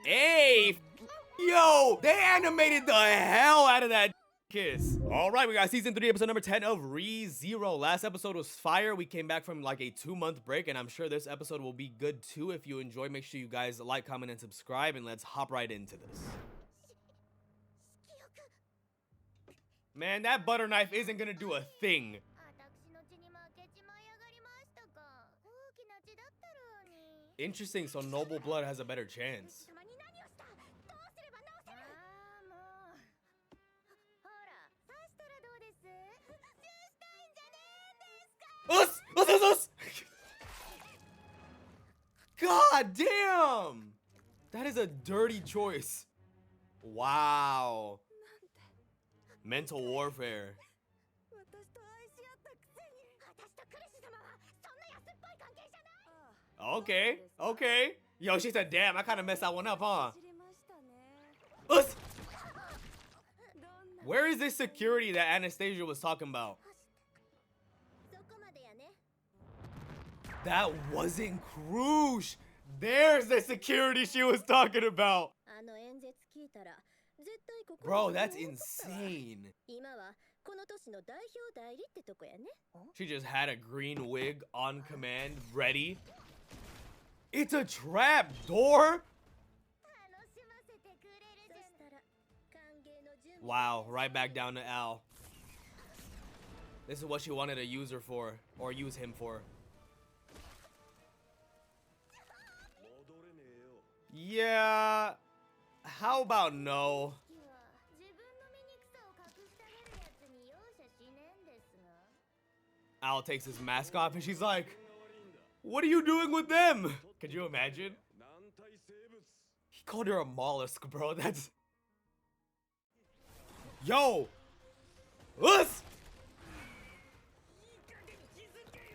Hey, yo, they animated the hell out of that kiss. All right, we got season 3, episode number 10 of ReZero. Last episode was fire. We came back from like a 2-month break, and I'm sure this episode will be good too. If you enjoy, make sure you guys like, comment, and subscribe, and let's hop right into this. Man, that butter knife isn't gonna do a thing. Interesting, so noble blood has a better chance. Us! God damn! That is a dirty choice. Wow. Mental warfare. Okay. Yo, she said, damn, I kind of messed that one up, huh? Us! Where is this security that Anastasia was talking about? That wasn't Krush. There's the security she was talking about. Bro, that's insane. She just had a green wig on command, ready. It's a trap door? Wow, right back down to Al. This is what she wanted to use her for, or use him for. Yeah, how about no? Al takes his mask off and she's like, what are you doing with them? Could you imagine? He called her a mollusk, bro. That's... Yo! Us!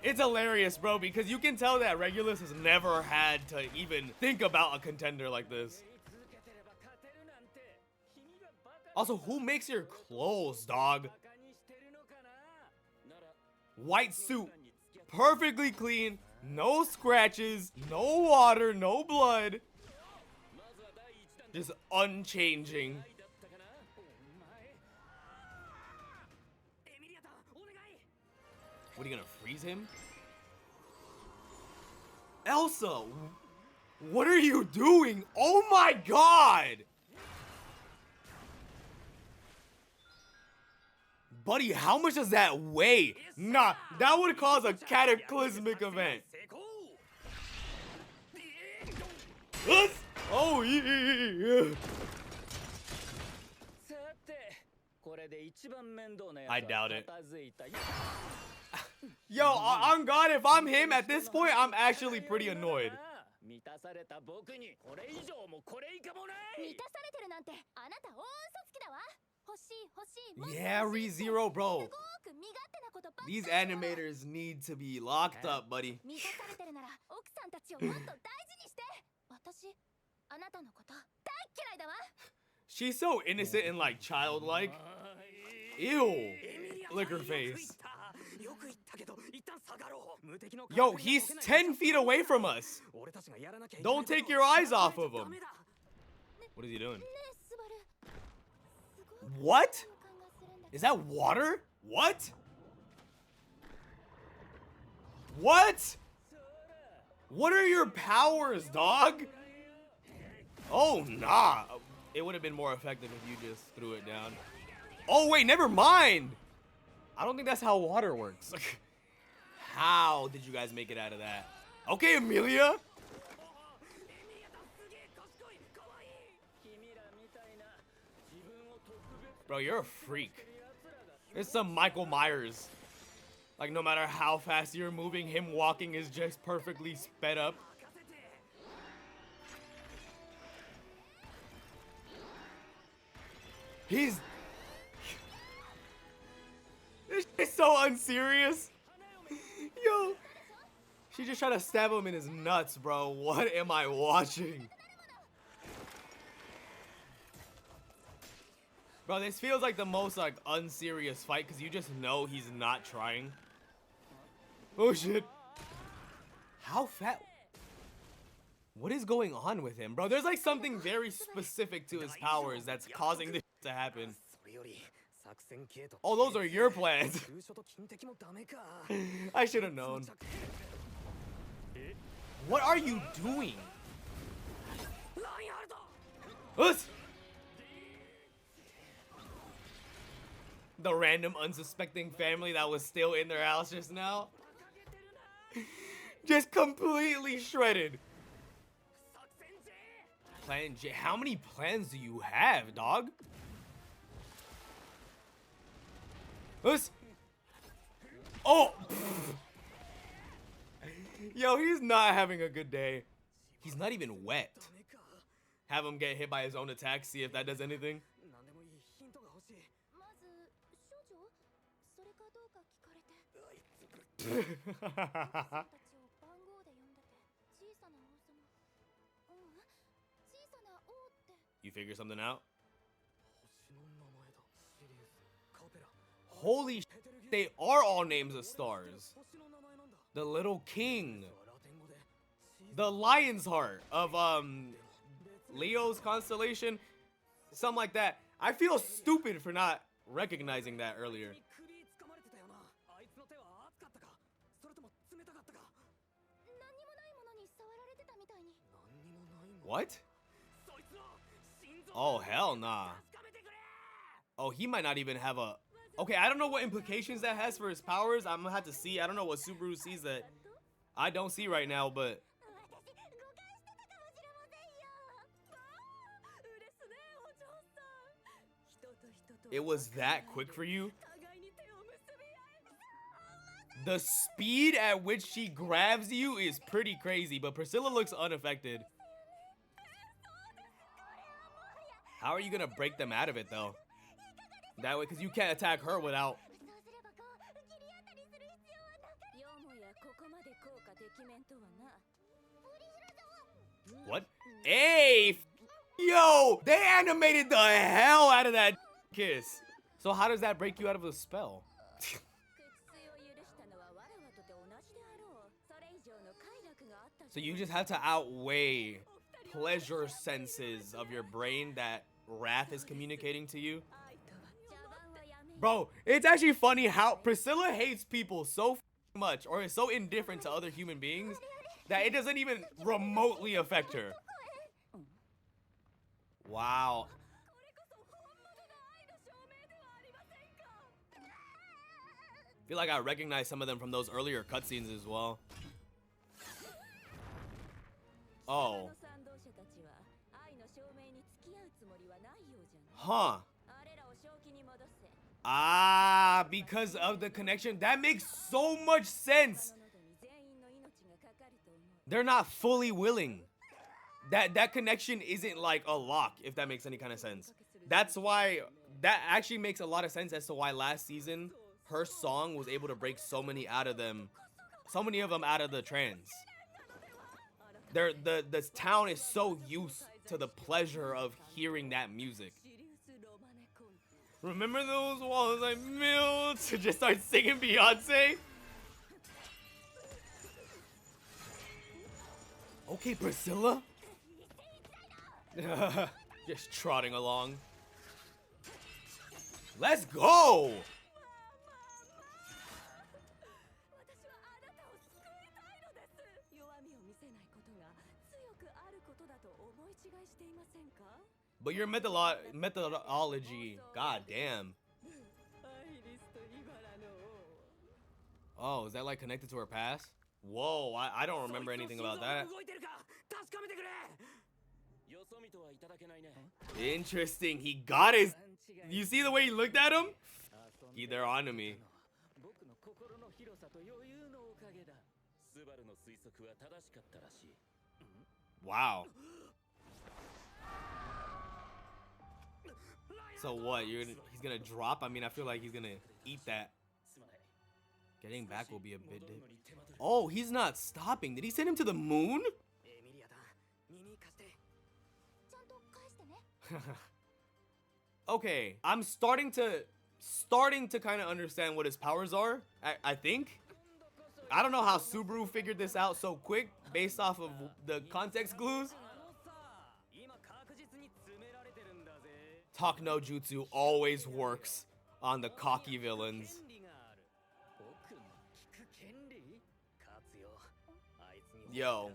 It's hilarious, bro, because you can tell that Regulus has never had to even think about a contender like this. Also, who makes your clothes, dog? White suit, perfectly clean, no scratches, no water, no blood. Just unchanging. What, are you gonna freeze him? Elsa, what are you doing? Oh my god! Buddy, how much does that weigh? Nah, that would cause a cataclysmic event. Oh yeah. I doubt it. Yo, on God, if I'm him at this point, I'm actually pretty annoyed. Yeah, ReZero, bro. These animators need to be locked up, buddy. She's so innocent and like childlike. Ew. Lick her face. Yo, he's 10 feet away from us. Don't take your eyes off of him. What is he doing? What? Is that water? What? What? What are your powers, dog? Oh, nah. It would have been more effective if you just threw it down. Oh, wait, never mind. I don't think that's how water works. How did you guys make it out of that? Okay, Amelia. Bro, you're a freak. It's some Michael Myers. Like, no matter how fast you're moving, him walking is just perfectly sped up. He's... This is so unserious. Yo. She just tried to stab him in his nuts, bro. What am I watching? Bro, this feels like the most, like, unserious fight because you just know he's not trying. Oh, shit. How fat? What is going on with him, bro? There's like something very specific to his powers that's causing this to happen. Oh, those are your plans. I should have known. What are you doing? Us! The random unsuspecting family that was still in their house just now. Just completely shredded. Plan J. How many plans do you have, dog? Us. Oh! Yo, he's not having a good day. He's not even wet. Have him get hit by his own attack, see if that does anything. You figure something out? Holy sh**, they are all names of stars. The Little King. The Lion's Heart of Leo's constellation. Something like that. I feel stupid for not recognizing that earlier. What? Oh, hell nah. Oh, he might not even have a... Okay, I don't know what implications that has for his powers. I'm gonna have to see. I don't know what Subaru sees that I don't see right now, but... It was that quick for you? The speed at which she grabs you is pretty crazy, but Priscilla looks unaffected. How are you gonna break them out of it, though? That way, because you can't attack her without... What? Hey! Yo! They animated the hell out of that kiss. So how does that break you out of a spell? So you just have to outweigh pleasure senses of your brain that Wrath is communicating to you. Bro, it's actually funny how Priscilla hates people so much, or is so indifferent to other human beings, that it doesn't even remotely affect her. Wow. I feel like I recognize some of them from those earlier cutscenes as well. Oh. Huh. Ah, because of the connection. That makes so much sense. They're not fully willing. That connection isn't like a lock, if that makes any kind of sense. That's why, that actually makes a lot of sense as to why last season her song was able to break so many of them out of the trance. The town is so used to the pleasure of hearing that music. Remember those walls I built to just start singing Beyonce? Okay, Priscilla. Just trotting along. Let's go! But your methodology, god damn. Oh, is that like connected to her past? Whoa, I don't remember anything about that. Interesting, he got his... You see the way he looked at him? They're on to me. Wow. So what? He's gonna drop? I mean, I feel like he's gonna eat that. Getting back will be a bit difficult. Oh, he's not stopping. Did he send him to the moon? Okay, I'm starting to kind of understand what his powers are. I think. I don't know how Subaru figured this out so quick based off of the context clues. Talk no jutsu always works on the cocky villains. Yo.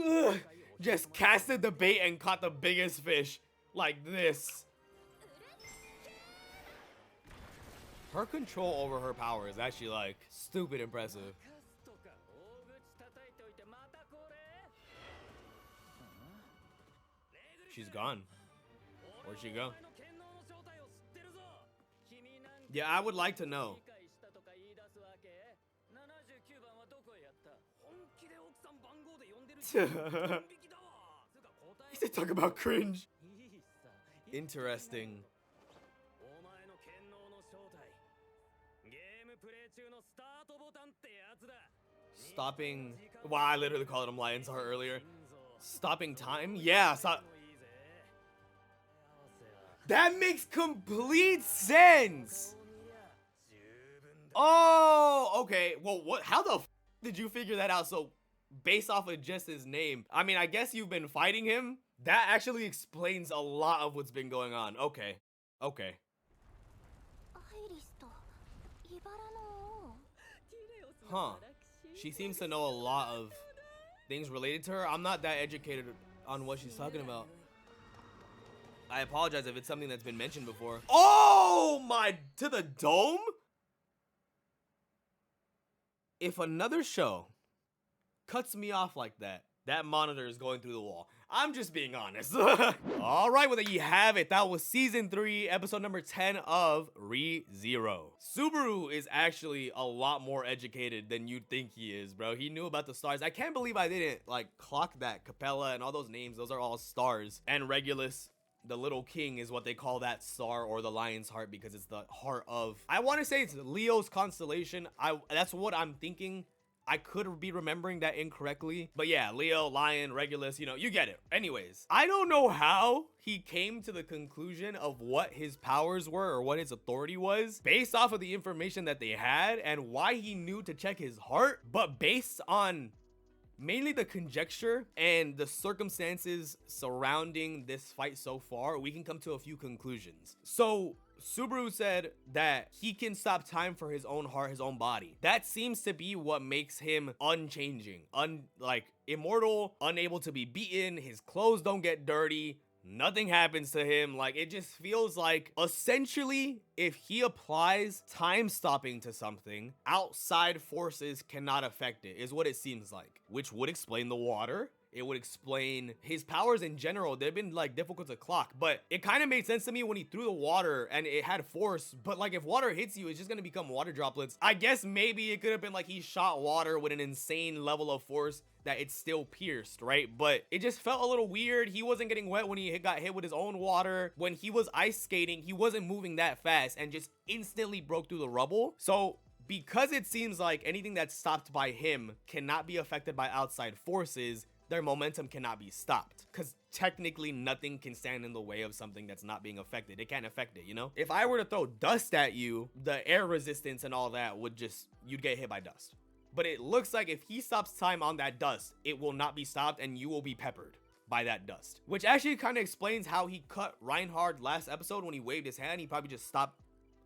Ugh. Just casted the bait and caught the biggest fish. Like this. Her control over her power is actually like stupid impressive. She's gone. Where'd she go? Yeah, I would like to know. He said talk about cringe. Interesting. Stopping. Wow, I literally called him Lion's Heart earlier. Stopping time? Yeah, that makes complete sense. Oh, okay. Well, what? How the f did you figure that out? So, based off of just his name, I mean, I guess you've been fighting him. That actually explains a lot of what's been going on. Okay. Okay. Huh. She seems to know a lot of things related to her. I'm not that educated on what she's talking about. I apologize if it's something that's been mentioned before. Oh my, to the dome? If another show cuts me off like that, that monitor is going through the wall. I'm just being honest. All right, well, there you have it. That was season 3, episode number 10 of ReZero. Subaru is actually a lot more educated than you'd think he is, bro. He knew about the stars. I can't believe I didn't like clock that. Capella and all those names, those are all stars. And Regulus, the little king, is what they call that star, or the lion's heart, because it's the heart of, I want to say it's Leo's constellation. That's what I'm thinking. I could be remembering that incorrectly, but yeah, Leo, Lion, Regulus, you know, you get it. Anyways, I don't know how he came to the conclusion of what his powers were or what his authority was based off of the information that they had and why he knew to check his heart, but based on mainly the conjecture and the circumstances surrounding this fight so far, we can come to a few conclusions. So Subaru said that he can stop time for his own heart, his own body. That seems to be what makes him unchanging, like immortal, unable to be beaten. His clothes don't get dirty. Nothing happens to him. Like, it just feels like essentially if he applies time stopping to something, outside forces cannot affect it, is what it seems like, which would explain the water. It would explain his powers in general. They've been like difficult to clock, but it kind of made sense to me when he threw the water and it had force. But like, if water hits you, it's just gonna become water droplets. I guess maybe it could have been like he shot water with an insane level of force that it still pierced, right? But it just felt a little weird. He wasn't getting wet when he got hit with his own water. When he was ice skating, he wasn't moving that fast and just instantly broke through the rubble. So because it seems like anything that's stopped by him cannot be affected by outside forces, their momentum cannot be stopped, because technically nothing can stand in the way of something that's not being affected. It can't affect it, you know? If I were to throw dust at you, the air resistance and all that would just, you'd get hit by dust. But it looks like if he stops time on that dust, it will not be stopped and you will be peppered by that dust. Which actually kind of explains how he cut Reinhard last episode when he waved his hand. He probably just stopped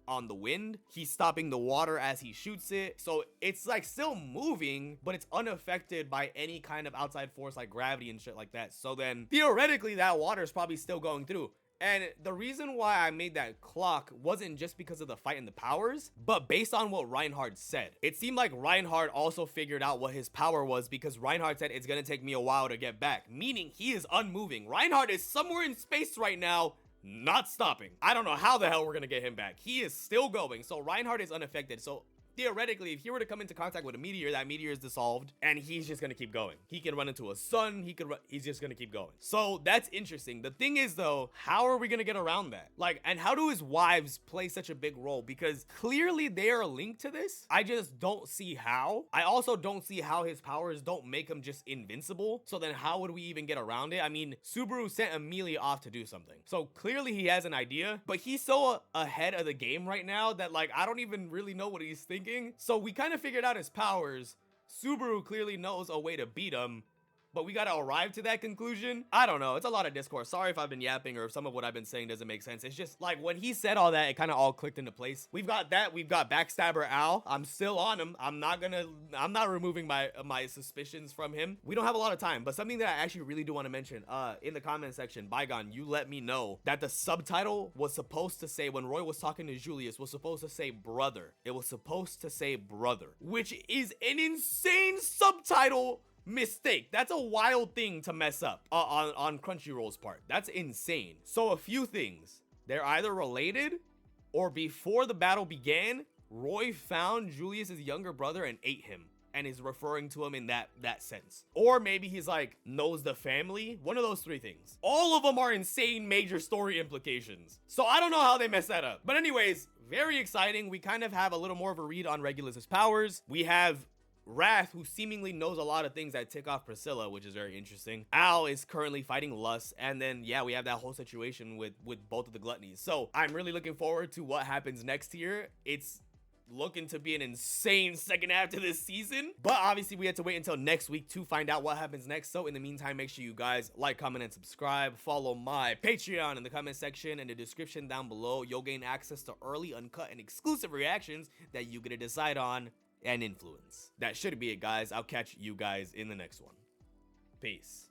on the wind. He's stopping the water as he shoots it. So it's like still moving, but it's unaffected by any kind of outside force like gravity and shit like that. So then theoretically that water is probably still going through. And the reason why I made that clock wasn't just because of the fight and the powers, but based on what Reinhard said. It seemed like Reinhard also figured out what his power was, because Reinhard said it's gonna take me a while to get back, meaning he is unmoving. Reinhard is somewhere in space right now, not stopping. I don't know how the hell we're gonna get him back. He is still going. So Reinhard is unaffected. So theoretically, if he were to come into contact with a meteor, that meteor is dissolved and he's just gonna keep going. He can run into a sun, he's just gonna keep going. So that's interesting. The thing is though, how are we gonna get around that? Like, and how do his wives play such a big role? Because clearly they are linked to this. I just don't see how. I also don't see how his powers don't make him just invincible. So then how would we even get around it? I mean, Subaru sent Amelia off to do something. So clearly he has an idea, but he's so ahead of the game right now that like, I don't even really know what he's thinking. thinking? So we kind of figured out his powers. Subaru clearly knows a way to beat him, but we gotta arrive to that conclusion. I don't know. It's a lot of discourse. Sorry if I've been yapping or if some of what I've been saying doesn't make sense. It's just like when he said all that, it kind of all clicked into place. We've got that. We've got Backstabber Al. I'm still on him. I'm not removing my suspicions from him. We don't have a lot of time, but something that I actually really do want to mention, in the comment section, Bygone, you let me know that the subtitle was supposed to say, when Roy was talking to Julius, was supposed to say brother. It was supposed to say brother, which is an insane subtitle mistake. That's a wild thing to mess up on Crunchyroll's part. That's insane. So a few things. They're either related, or before the battle began, Roy found Julius's younger brother and ate him, and is referring to him in that sense. Or maybe he's like, knows the family. One of those three things. All of them are insane major story implications. So I don't know how they messed that up. But anyways, very exciting. We kind of have a little more of a read on Regulus's powers. We have Wrath, who seemingly knows a lot of things that tick off Priscilla, which is very interesting. Al is currently fighting Lust, and then yeah, we have that whole situation with both of the gluttonies. So I'm really looking forward to what happens next here. It's looking to be an insane second half to this season, but obviously we have to wait until next week to find out what happens next. So in the meantime, make sure you guys like, comment, and subscribe. Follow my Patreon in the comment section and the description down below. You'll gain access to early, uncut, and exclusive reactions that you get to decide on and influence. That should be it, guys. I'll catch you guys in the next one. Peace.